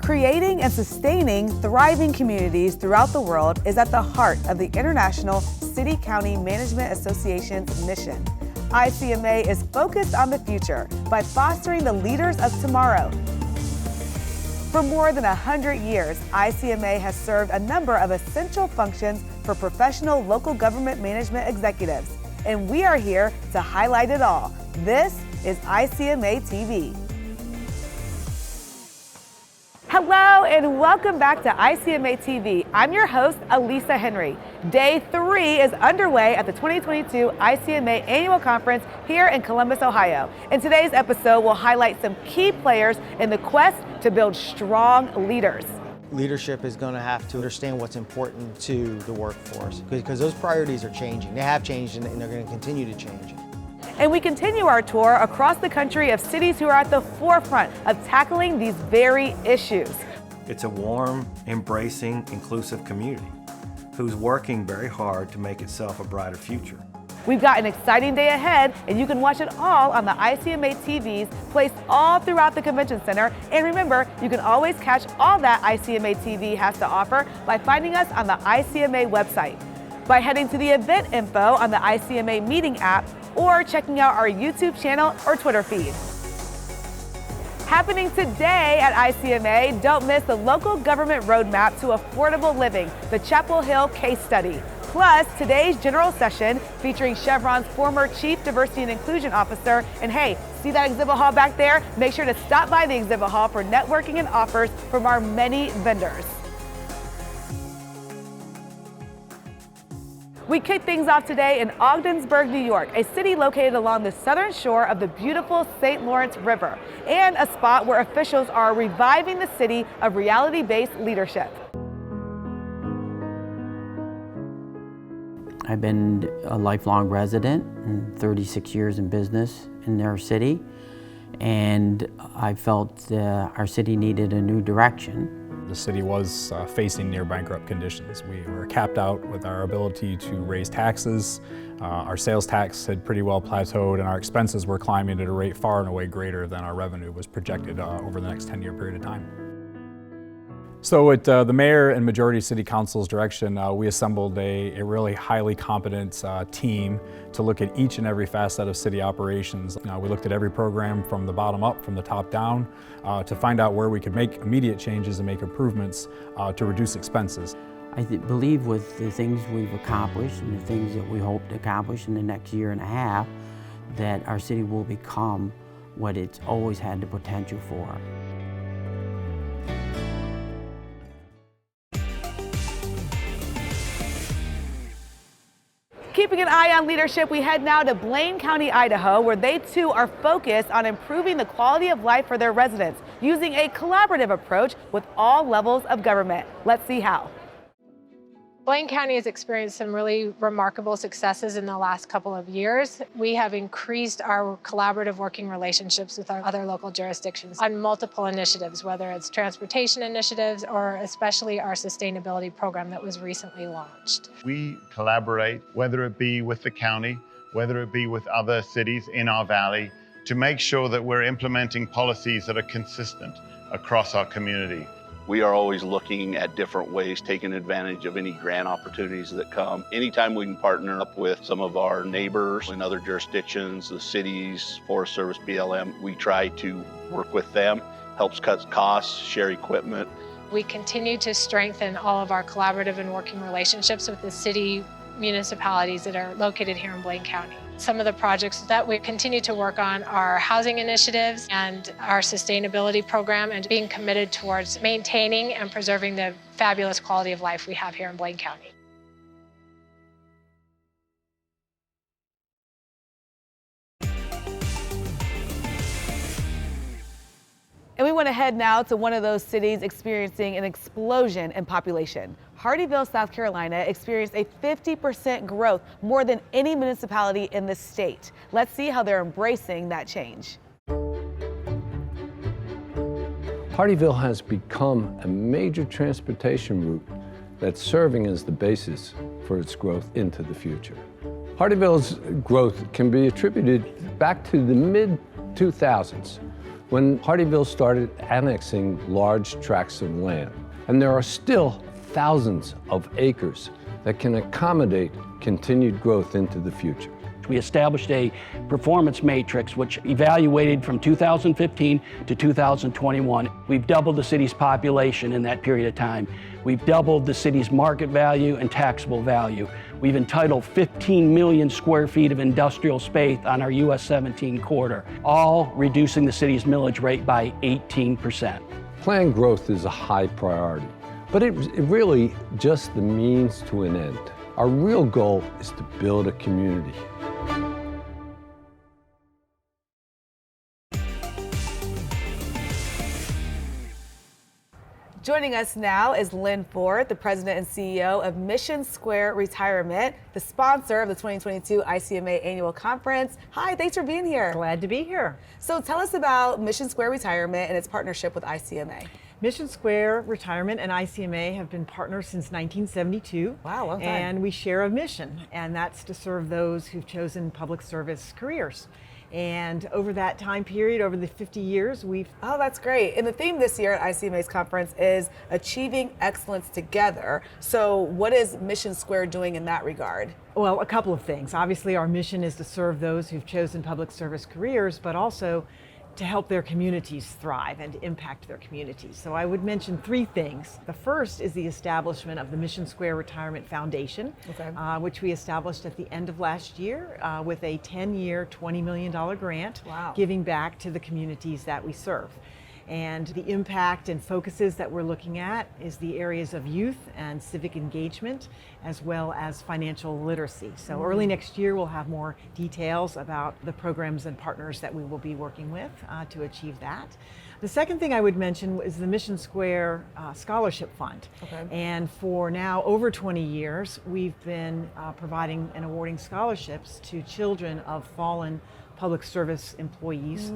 Creating and sustaining thriving communities throughout the world is at the heart of the International City-County Management Association's mission. ICMA is focused on the future by fostering the leaders of tomorrow. For more than 100 years, ICMA has served a number of essential functions for professional local government management executives, and we are here to highlight it all. This is ICMA TV. Hello and welcome back to ICMA TV. I'm your host, Elisa Henry. Day 3 is underway at the 2022 ICMA Annual Conference here in Columbus, Ohio. In today's episode, we'll highlight some key players in the quest to build strong leaders. Leadership is going to have to understand what's important to the workforce because those priorities are changing. They have changed and they're going to continue to change. And we continue our tour across the country of cities who are at the forefront of tackling these very issues. It's a warm, embracing, inclusive community who's working very hard to make itself a brighter future. We've got an exciting day ahead, and you can watch it all on the ICMA TVs placed all throughout the Convention Center. And remember, you can always catch all that ICMA TV has to offer by finding us on the ICMA website, by heading to the event info on the ICMA meeting app, or checking out our YouTube channel or Twitter feed. Happening today at ICMA, don't miss the Local Government Roadmap to Affordable Living, the Chapel Hill case study. Plus, today's general session featuring Chevron's former Chief Diversity and Inclusion Officer. And hey, see that exhibit hall back there? Make sure to stop by the exhibit hall for networking and offers from our many vendors. We kick things off today in Ogdensburg, New York, a city located along the southern shore of the beautiful St. Lawrence River, and a spot where officials are reviving the city of reality-based leadership. I've been a lifelong resident and 36 years in business in our city, and I felt our city needed a new direction. The city was facing near bankrupt conditions. We were capped out with our ability to raise taxes. Our sales tax had pretty well plateaued, and our expenses were climbing at a rate far and away greater than our revenue was projected over the next 10-year period of time. So at the mayor and majority city council's direction, we assembled a really highly competent team to look at each and every facet of city operations. We looked at every program from the bottom up, from the top down, to find out where we could make immediate changes and make improvements to reduce expenses. I believe with the things we've accomplished and the things that we hope to accomplish in the next year and a half, that our city will become what it's always had the potential for. Keeping an eye on leadership, we head now to Blaine County, Idaho, where they too are focused on improving the quality of life for their residents using a collaborative approach with all levels of government. Let's see how. Blaine County has experienced some really remarkable successes in the last couple of years. We have increased our collaborative working relationships with our other local jurisdictions on multiple initiatives, whether it's transportation initiatives or especially our sustainability program that was recently launched. We collaborate, whether it be with the county, whether it be with other cities in our valley, to make sure that we're implementing policies that are consistent across our community. We are always looking at different ways, taking advantage of any grant opportunities that come. Anytime we can partner up with some of our neighbors in other jurisdictions, the cities, Forest Service, BLM, we try to work with them, helps cut costs, share equipment. We continue to strengthen all of our collaborative and working relationships with the city municipalities that are located here in Blaine County. Some of the projects that we continue to work on are housing initiatives and our sustainability program, and being committed towards maintaining and preserving the fabulous quality of life we have here in Blaine County. And we want to head now to one of those cities experiencing an explosion in population. Hardeeville, South Carolina experienced a 50% growth, more than any municipality in the state. Let's see how they're embracing that change. Hardeeville has become a major transportation route that's serving as the basis for its growth into the future. Hardeeville's growth can be attributed back to the mid-2000s, when Hardeeville started annexing large tracts of land. And there are still thousands of acres that can accommodate continued growth into the future. We established a performance matrix which evaluated from 2015 to 2021. We've doubled the city's population in that period of time. We've doubled the city's market value and taxable value. We've entitled 15 million square feet of industrial space on our US 17 corridor, all reducing the city's millage rate by 18%. Planned growth is a high priority, but it really just the means to an end. Our real goal is to build a community. Joining us now is Lynne Ford, the president and CEO of MissionSquare Retirement, the sponsor of the 2022 ICMA Annual Conference. Hi, thanks for being here. Glad to be here. So tell us about MissionSquare Retirement and its partnership with ICMA. MissionSquare Retirement and ICMA have been partners since 1972. Wow, long time. And we share a mission, and that's to serve those who've chosen public service careers. And over that time period, over the 50 years, we've... Oh, that's great. And the theme this year at ICMA's conference is Achieving Excellence Together. So what is MissionSquare doing in that regard? Well, a couple of things. Obviously, our mission is to serve those who've chosen public service careers, but also to help their communities thrive and to impact their communities. So I would mention three things. The first is the establishment of the MissionSquare Retirement Foundation, which we established at the end of last year with a 10-year, $20 million grant, giving back to the communities that we serve. And the impact and focuses that we're looking at is the areas of youth and civic engagement, as well as financial literacy. So early next year, we'll have more details about the programs and partners that we will be working with to achieve that. The second thing I would mention is the MissionSquare Scholarship Fund. And for now over 20 years, we've been providing and awarding scholarships to children of fallen public service employees,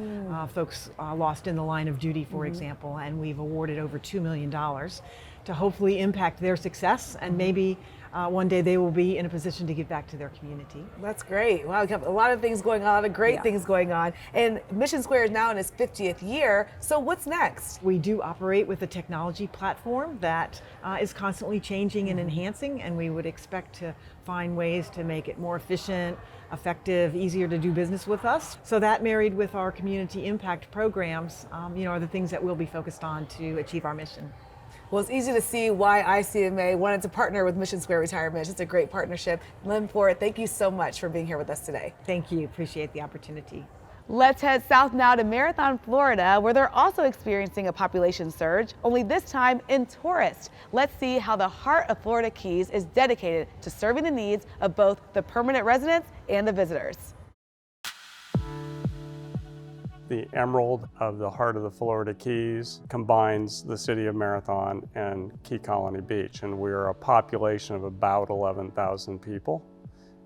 folks lost in the line of duty, for example, and we've awarded over $2 million to hopefully impact their success, and maybe one day they will be in a position to give back to their community. That's great. Wow, we have a lot of things going on, a lot of great things going on. And MissionSquare is now in its 50th year, so what's next? We do operate with a technology platform that is constantly changing and enhancing, and we would expect to find ways to make it more efficient, effective, easier to do business with us. So that, married with our community impact programs, are the things that we'll be focused on to achieve our mission. Well, it's easy to see why ICMA wanted to partner with MissionSquare Retirement. It's just a great partnership. Lynne Ford, thank you so much for being here with us today. Thank you. Appreciate the opportunity. Let's head south now to Marathon, Florida, where they're also experiencing a population surge, only this time in tourists. Let's see how the heart of Florida Keys is dedicated to serving the needs of both the permanent residents and the visitors. The emerald of the heart of the Florida Keys combines the city of Marathon and Key Colony Beach, and we're a population of about 11,000 people.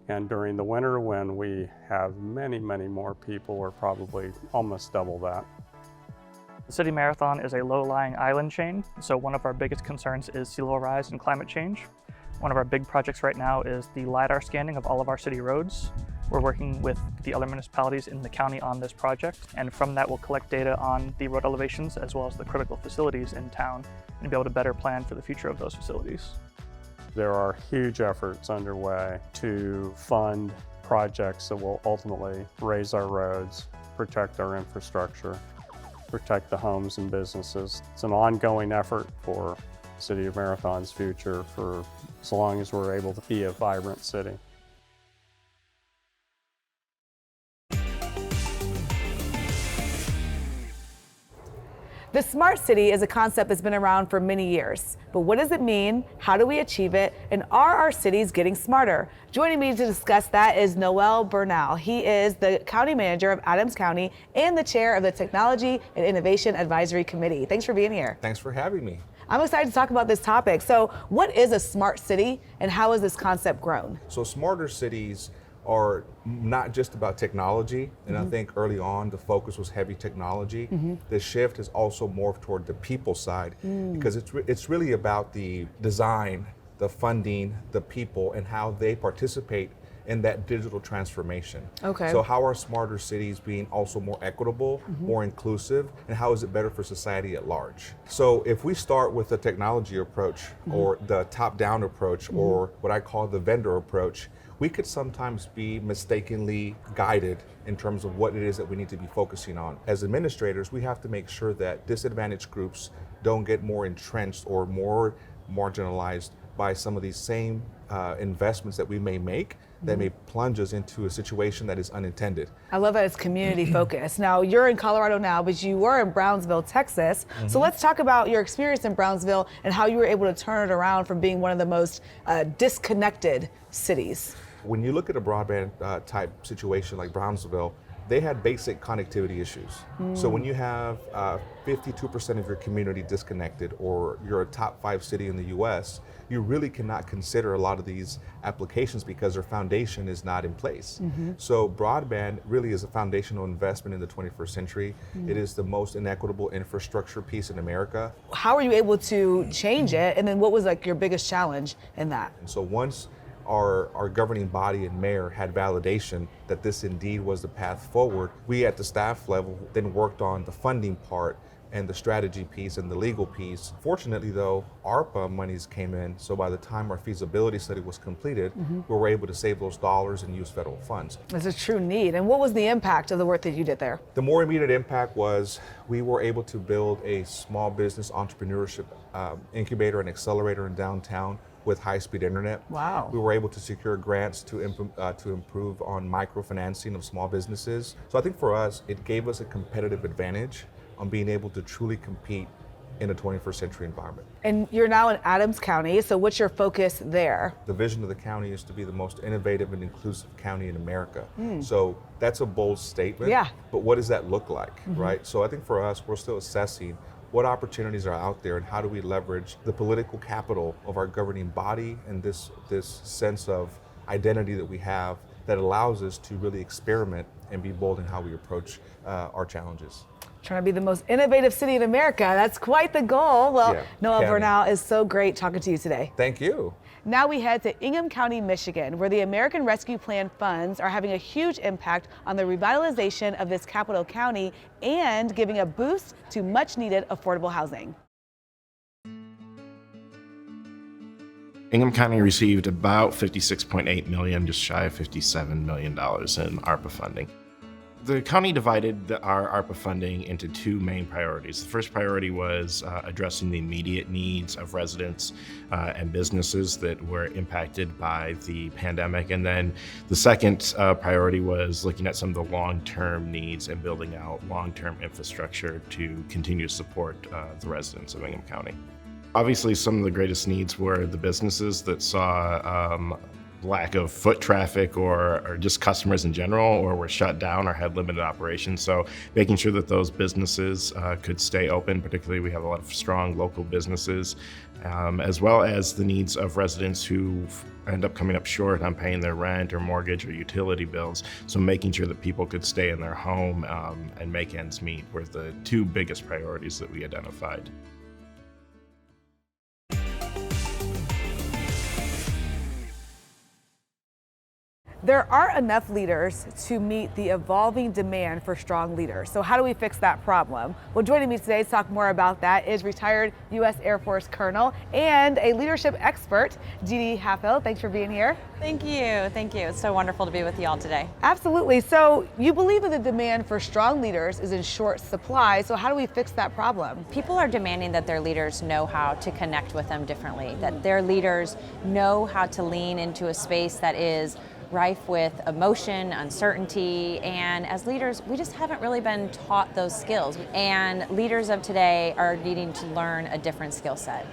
And during the winter, when we have many, many more people, we're probably almost double that. The City Marathon is a low-lying island chain, so one of our biggest concerns is sea level rise and climate change. One of our big projects right now is the LiDAR scanning of all of our city roads. We're working with the other municipalities in the county on this project, and from that we'll collect data on the road elevations as well as the critical facilities in town and be able to better plan for the future of those facilities. There are huge efforts underway to fund projects that will ultimately raise our roads, protect our infrastructure, protect the homes and businesses. It's an ongoing effort for the City of Marathon's future for as long as we're able to be a vibrant city. The smart city is a concept that's been around for many years. But what does it mean? How do we achieve it? And are our cities getting smarter? Joining me to discuss that is Noelle Bernal. He is the county manager of Adams County and the chair of the Technology and Innovation Advisory Committee. Thanks for being here. Thanks for having me. I'm excited to talk about this topic. So what is a smart city and how has this concept grown? So smarter cities are not just about technology, and I think early on the focus was heavy technology. The shift has also morphed toward the people side because it's really about the design, the funding, the people, and how they participate in that digital transformation. Okay. So how are smarter cities being also more equitable, more inclusive, and how is it better for society at large? So if we start with the technology approach or the top-down approach or what I call the vendor approach, we could sometimes be mistakenly guided in terms of what it is that we need to be focusing on. As administrators, we have to make sure that disadvantaged groups don't get more entrenched or more marginalized by some of these same investments that we may make that may plunge us into a situation that is unintended. I love that it's community focused. Now, you're in Colorado now, but you were in Brownsville, Texas. So let's talk about your experience in Brownsville and how you were able to turn it around from being one of the most disconnected cities. When you look at a broadband type situation like Brownsville, they had basic connectivity issues. So when you have 52% of your community disconnected, or you're a top 5 city in the US, you really cannot consider a lot of these applications because their foundation is not in place. So broadband really is a foundational investment in the 21st century. It is the most inequitable infrastructure piece in America. How were you able to change it? And then what was like your biggest challenge in that? And so once our governing body and mayor had validation that this indeed was the path forward, we at the staff level then worked on the funding part and the strategy piece and the legal piece. Fortunately though, ARPA monies came in, so by the time our feasibility study was completed, we were able to save those dollars and use federal funds. It's a true need. And what was the impact of the work that you did there? The more immediate impact was we were able to build a small business entrepreneurship incubator and accelerator in downtown with high-speed internet. Wow. We were able to secure grants to improve on microfinancing of small businesses. So I think for us, it gave us a competitive advantage on being able to truly compete in a 21st century environment. And you're now in Adams County, so what's your focus there? The vision of the county is to be the most innovative and inclusive county in America. So that's a bold statement, but what does that look like, right? So I think for us, we're still assessing what opportunities are out there and how do we leverage the political capital of our governing body and this sense of identity that we have that allows us to really experiment and be bold in how we approach our challenges. Trying to be the most innovative city in America. That's quite the goal. Well, Noelle Bernal, is so great talking to you today. Thank you. Now we head to Ingham County, Michigan, where the American Rescue Plan funds are having a huge impact on the revitalization of this capital county and giving a boost to much needed affordable housing. Ingham County received about $56.8 million, just shy of $57 million in ARPA funding. The county divided our ARPA funding into two main priorities. The first priority was addressing the immediate needs of residents and businesses that were impacted by the pandemic. And then the second priority was looking at some of the long-term needs and building out long-term infrastructure to continue to support the residents of Ingham County. Obviously, some of the greatest needs were the businesses that saw lack of foot traffic or just customers in general, or were shut down or had limited operations. So making sure that those businesses could stay open, particularly we have a lot of strong local businesses, as well as the needs of residents who end up coming up short on paying their rent or mortgage or utility bills. So making sure that people could stay in their home and make ends meet were the two biggest priorities that we identified. There aren't enough leaders to meet the evolving demand for strong leaders. So how do we fix that problem? Well, joining me today to talk more about that is retired U.S. Air Force Colonel and a leadership expert, DeDe Halfhill. Thanks for being here. Thank you. Thank you. It's so wonderful to be with you all today. Absolutely. So you believe that the demand for strong leaders is in short supply. So how do we fix that problem? People are demanding that their leaders know how to connect with them differently, that their leaders know how to lean into a space that is rife with emotion, uncertainty, and as leaders, we just haven't really been taught those skills. And leaders of today are needing to learn a different skill set.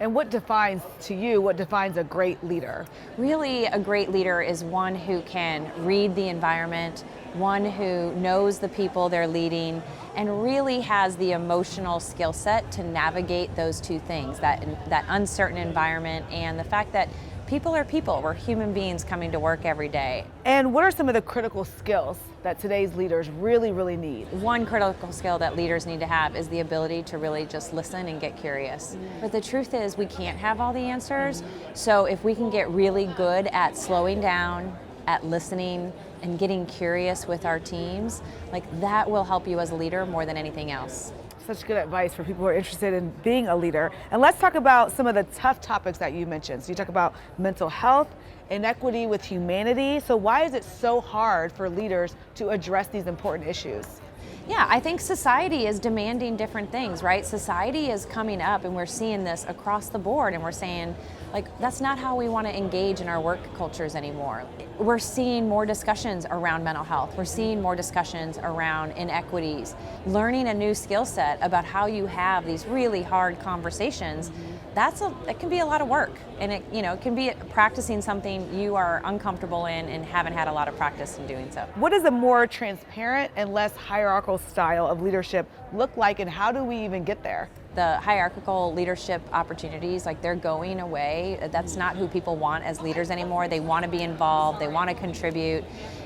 And what defines a great leader? Really, a great leader is one who can read the environment, one who knows the people they're leading, and really has the emotional skill set to navigate those two things, that uncertain environment and the fact that people are people. We're human beings coming to work every day. And what are some of the critical skills that today's leaders really, really need? One critical skill that leaders need to have is the ability to really just listen and get curious. But the truth is we can't have all the answers. So if we can get really good at slowing down, at listening and getting curious with our teams, like that will help you as a leader more than anything else. Such good advice for people who are interested in being a leader. And let's talk about some of the tough topics that you mentioned. So you talk about mental health, inequity with humanity. So why is it so hard for leaders to address these important issues? Yeah, I think society is demanding different things, right? Society is coming up and we're seeing this across the board and we're saying, like, that's not how we want to engage in our work cultures anymore. We're seeing more discussions around mental health. We're seeing more discussions around inequities, learning a new skill set about how you have these really hard conversations. It can be a lot of work, and it can be practicing something you are uncomfortable in and haven't had a lot of practice in doing so. What does a more transparent and less hierarchical style of leadership look like, and how do we even get there? The hierarchical leadership opportunities, like, they're going away. That's not who people want as leaders anymore. They want to be involved, they want to contribute.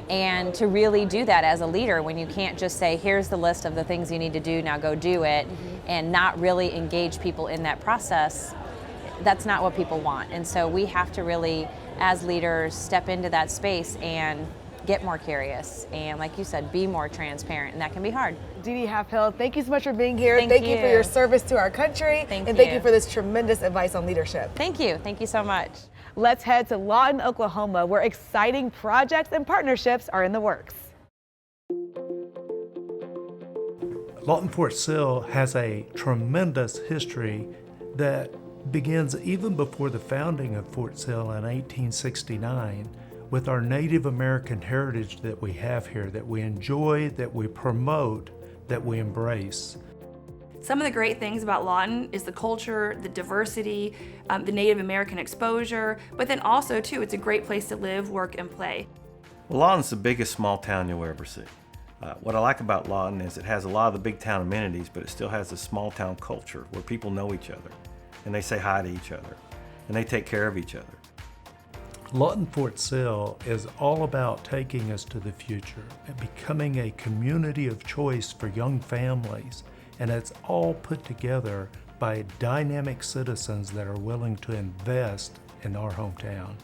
And to really do that as a leader, when you can't just say, here's the list of the things you need to do, now go do it, and not really engage people in that process, that's not what people want. And so we have to really, as leaders, step into that space and get more curious and, like you said, be more transparent, and that can be hard. DeDe Halfhill, thank you so much for being here. Thank you for your service to our country. Thank you for this tremendous advice on leadership. Thank you so much. Let's head to Lawton, Oklahoma, where exciting projects and partnerships are in the works. Lawton Fort Sill has a tremendous history that begins even before the founding of Fort Sill in 1869, with our Native American heritage that we have here, that we enjoy, that we promote, that we embrace. Some of the great things about Lawton is the culture, the diversity, the Native American exposure, but then also too, it's a great place to live, work, and play. Well, Lawton's the biggest small town you'll ever see. What I like about Lawton is it has a lot of the big town amenities, but it still has a small town culture where people know each other, and they say hi to each other, and they take care of each other. Lawton Fort Sill is all about taking us to the future and becoming a community of choice for young families, and it's all put together by dynamic citizens that are willing to invest in our hometown.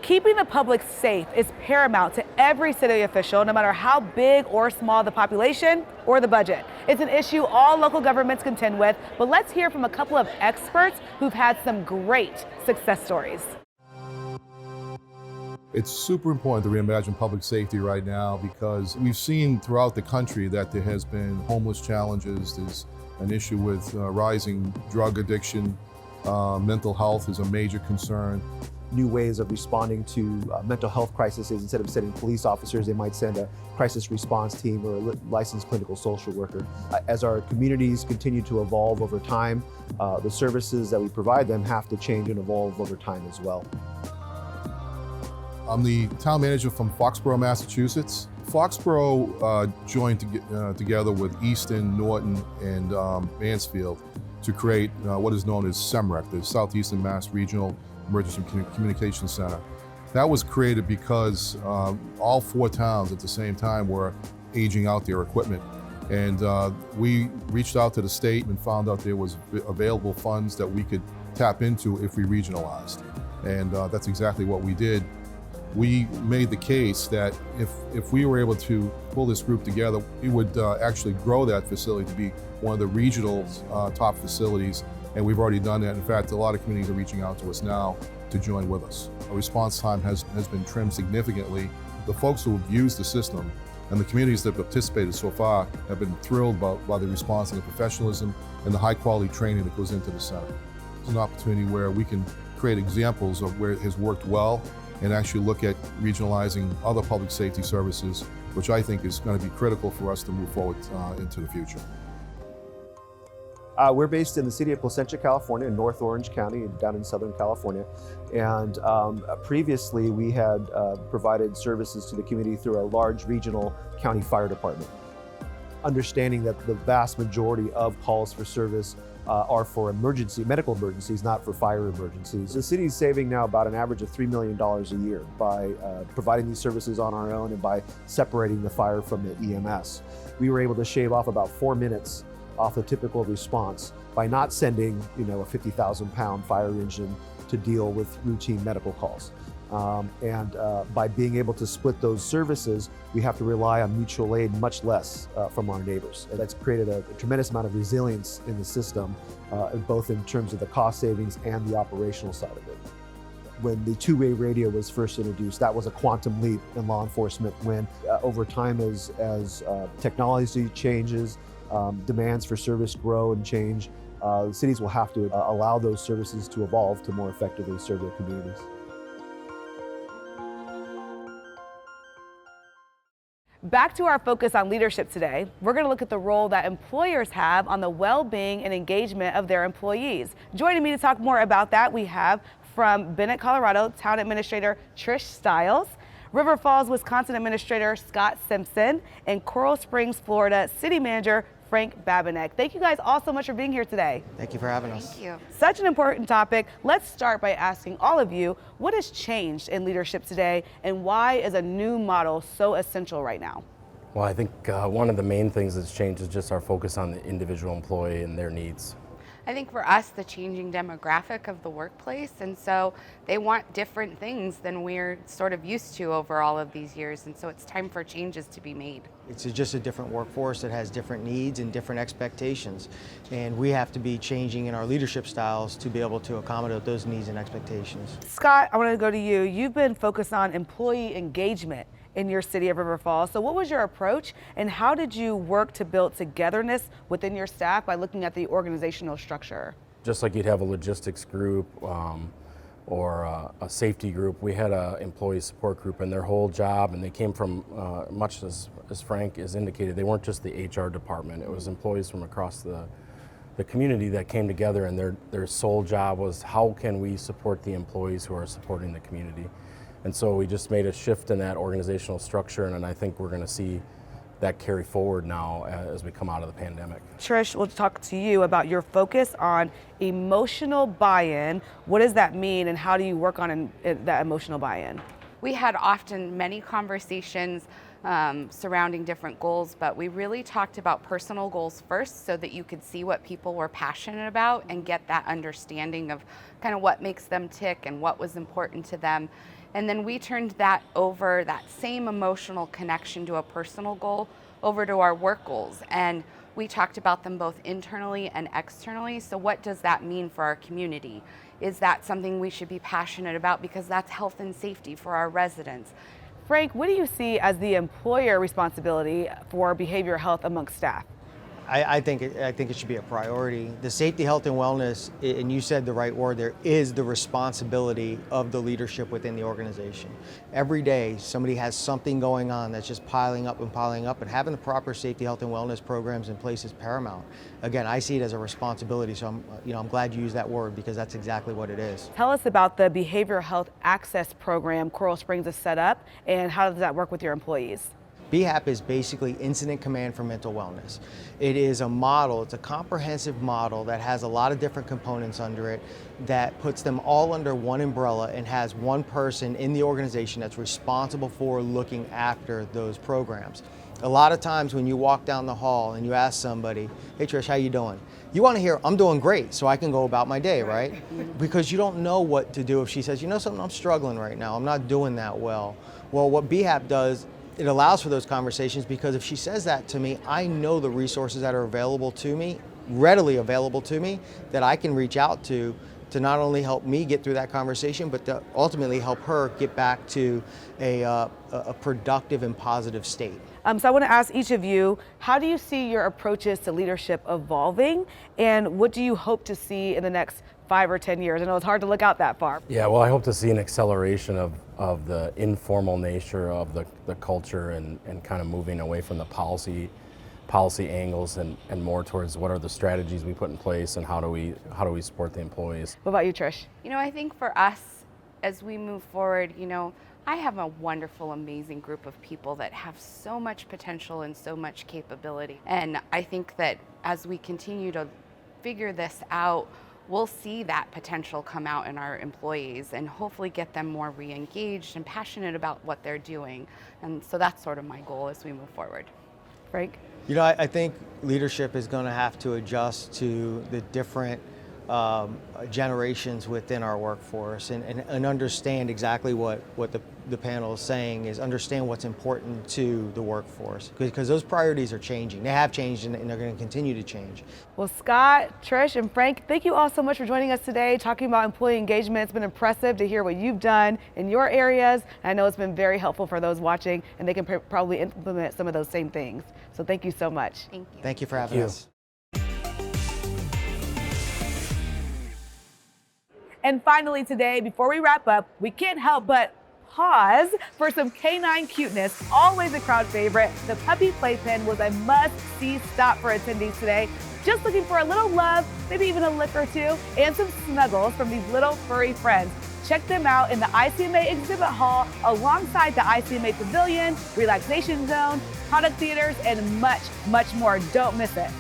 Keeping the public safe is paramount to every city official, no matter how big or small the population or the budget. It's an issue all local governments contend with, but let's hear from a couple of experts who've had some great success stories. It's super important to reimagine public safety right now because we've seen throughout the country that there has been homeless challenges. There's an issue with rising drug addiction. Mental health is a major concern. New ways of responding to mental health crises. Instead of sending police officers, they might send a crisis response team or a licensed clinical social worker. As our communities continue to evolve over time, the services that we provide them have to change and evolve over time as well. I'm the town manager from Foxborough, Massachusetts. Foxborough joined together with Easton, Norton, and Mansfield to create what is known as SEMREC, the Southeastern Mass Regional Emergency Communications Center. That was created because all four towns at the same time were aging out their equipment. And we reached out to the state and found out there was available funds that we could tap into if we regionalized. And that's exactly what we did. We made the case that if we were able to pull this group together, we would actually grow that facility to be one of the regional top facilities. And we've already done that. In fact, a lot of communities are reaching out to us now to join with us. Our response time has been trimmed significantly. The folks who have used the system and the communities that have participated so far have been thrilled by the response and the professionalism and the high quality training that goes into the center. It's an opportunity where we can create examples of where it has worked well and actually look at regionalizing other public safety services, which I think is going to be critical for us to move forward into the future. We're based in the city of Placentia, California, in North Orange County, down in Southern California. And previously we had provided services to the community through a large regional county fire department. Understanding that the vast majority of calls for service are for medical emergencies, not for fire emergencies. The city is saving now about an average of $3 million a year by providing these services on our own and by separating the fire from the EMS. We were able to shave off about 4 minutes off a typical response by not sending, a 50,000-pound fire engine to deal with routine medical calls. By being able to split those services, we have to rely on mutual aid much less from our neighbors. And that's created a tremendous amount of resilience in the system, both in terms of the cost savings and the operational side of it. When the two-way radio was first introduced, that was a quantum leap in law enforcement when over time as technology changes, demands for service grow and change, cities will have to allow those services to evolve to more effectively serve their communities. Back to our focus on leadership today, we're going to look at the role that employers have on the well-being and engagement of their employees. Joining me to talk more about that, we have from Bennett, Colorado, Town Administrator Trish Stiles, River Falls, Wisconsin Administrator Scott Simpson, and Coral Springs, Florida City Manager Frank Babinek. Thank you guys all so much for being here today. Thank you for having us. Thank you. Such an important topic. Let's start by asking all of you, what has changed in leadership today and why is a new model so essential right now? Well, I think one of the main things that's changed is just our focus on the individual employee and their needs. I think for us, the changing demographic of the workplace, and so they want different things than we're sort of used to over all of these years, and so it's time for changes to be made. It's just a different workforce that has different needs and different expectations, and we have to be changing in our leadership styles to be able to accommodate those needs and expectations. Scott, I want to go to you. You've been focused on employee engagement in your city of River Falls. So what was your approach and how did you work to build togetherness within your staff by looking at the organizational structure? Just like you'd have a logistics group or a safety group, we had an employee support group, and their whole job, and they came from, much as Frank has indicated, they weren't just the HR department, it was employees from across the community that came together, and their sole job was how can we support the employees who are supporting the community. And so we just made a shift in that organizational structure, and I think we're going to see that carry forward now as we come out of the pandemic. Trish, we'll talk to you about your focus on emotional buy-in. What does that mean, and how do you work on that emotional buy-in? We had often many conversations surrounding different goals, but we really talked about personal goals first so that you could see what people were passionate about and get that understanding of kind of what makes them tick and what was important to them. And then we turned that over, that same emotional connection to a personal goal, over to our work goals. And we talked about them both internally and externally. So what does that mean for our community? Is that something we should be passionate about? Because that's health and safety for our residents. Frank, what do you see as the employer responsibility for behavioral health amongst staff? I think it should be a priority. The safety, health, and wellness, and you said the right word there, is the responsibility of the leadership within the organization. Every day, somebody has something going on that's just piling up, and having the proper safety, health, and wellness programs in place is paramount. Again, I see it as a responsibility, so I'm glad you used that word because that's exactly what it is. Tell us about the behavioral health access program Coral Springs has set up, and how does that work with your employees? BHAP is basically Incident Command for Mental Wellness. It is a model, it's a comprehensive model that has a lot of different components under it that puts them all under one umbrella and has one person in the organization that's responsible for looking after those programs. A lot of times when you walk down the hall and you ask somebody, hey Trish, how you doing? You want to hear, I'm doing great, so I can go about my day, right? Because you don't know what to do if she says, you know something, I'm struggling right now, I'm not doing that well. Well, what BHAP does, it allows for those conversations because if she says that to me, I know the resources that are available to me, readily available to me, that I can reach out to not only help me get through that conversation, but to ultimately help her get back to a productive and positive state. So I want to ask each of you, how do you see your approaches to leadership evolving, and what do you hope to see in the next 5 or 10 years? I know it's hard to look out that far. Yeah, well, I hope to see an acceleration of the informal nature of the culture and kind of moving away from the policy angles and more towards what are the strategies we put in place and how do we support the employees. What about you, Trish? I think for us, as we move forward, I have a wonderful, amazing group of people that have so much potential and so much capability. And I think that as we continue to figure this out, we'll see that potential come out in our employees and hopefully get them more re-engaged and passionate about what they're doing. And so that's sort of my goal as we move forward. Frank? You know, I think leadership is going to have to adjust to the different generations within our workforce and understand exactly what the panel is saying, is understand what's important to the workforce, because those priorities are changing. They have changed and they're going to continue to change. Well, Scott, Trish, and Frank, thank you all so much for joining us today, talking about employee engagement. It's been impressive to hear what you've done in your areas. And I know it's been very helpful for those watching, and they can probably implement some of those same things. So thank you so much. Thank you. Thank you for having us. And finally today, before we wrap up, we can't help but pause for some canine cuteness. Always a crowd favorite, the puppy playpen was a must-see stop for attendees today. Just looking for a little love, maybe even a lick or two, and some snuggles from these little furry friends. Check them out in the ICMA exhibit hall alongside the ICMA Pavilion, Relaxation Zone, product theaters, and much, much more. Don't miss it.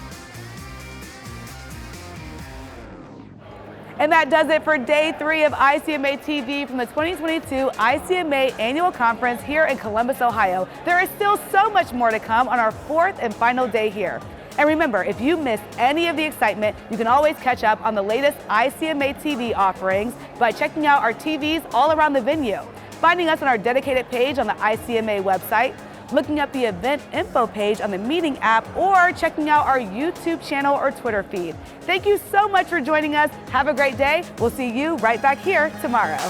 And that does it for day 3 of ICMA TV from the 2022 ICMA Annual Conference here in Columbus, Ohio. There is still so much more to come on our 4th and final day here. And remember, if you missed any of the excitement, you can always catch up on the latest ICMA TV offerings by checking out our TVs all around the venue, finding us on our dedicated page on the ICMA website, looking up the event info page on the meeting app, or checking out our YouTube channel or Twitter feed. Thank you so much for joining us. Have a great day. We'll see you right back here tomorrow.